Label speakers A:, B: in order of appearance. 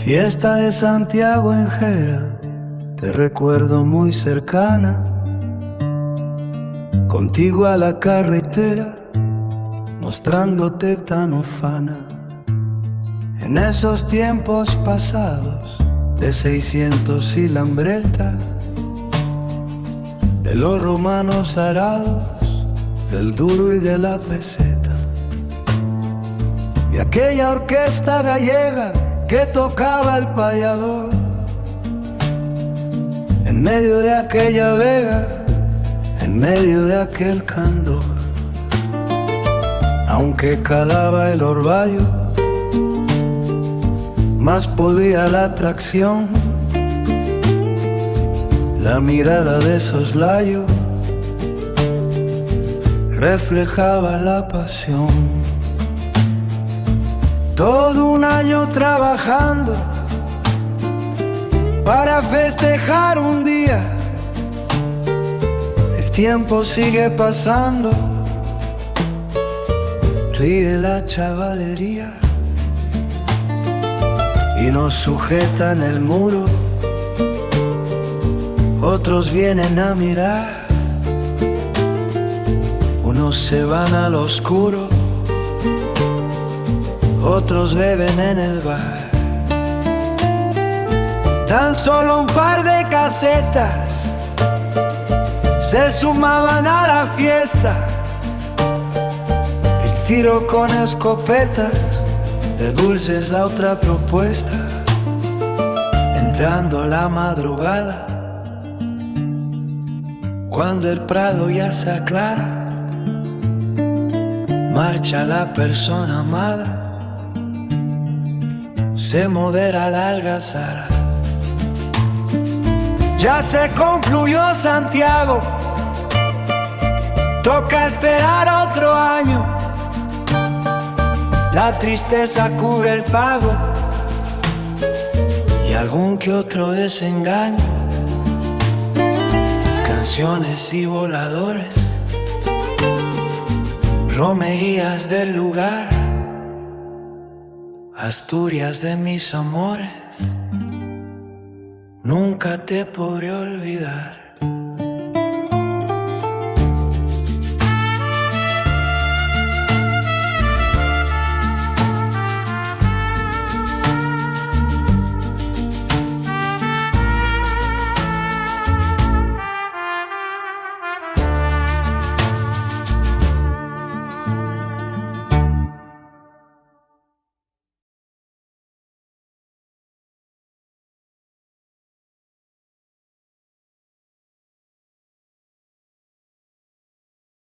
A: Fiesta de Santiago en Jera, te recuerdo muy cercana. Contigo a la carretera, mostrándote tan ufana. En esos tiempos pasados, de 600 y lambreta, de los romanos arados, del duro y de la peseta, y aquella orquesta gallega que tocaba el payador, en medio de aquella vega, en medio de aquel candor. Aunque calaba el orvallo, más podía la atracción, la mirada de soslayo reflejaba la pasión. Todo un año trabajando para festejar un día. El tiempo sigue pasando, ríe la chavalería y nos sujetan el muro. Otros vienen a mirar, unos se van al oscuro, otros beben en el bar. Tan solo un par de casetas se sumaban a la fiesta. El tiro con escopetas, de dulces la otra propuesta. Entrando la madrugada, cuando el prado ya se aclara, marcha la persona amada, se modera la algazara. Ya se concluyó Santiago, toca esperar otro año. La tristeza cubre el pago y algún que otro desengaño. Canciones y voladores, romerías del lugar, Asturias de mis amores, nunca te podré olvidar.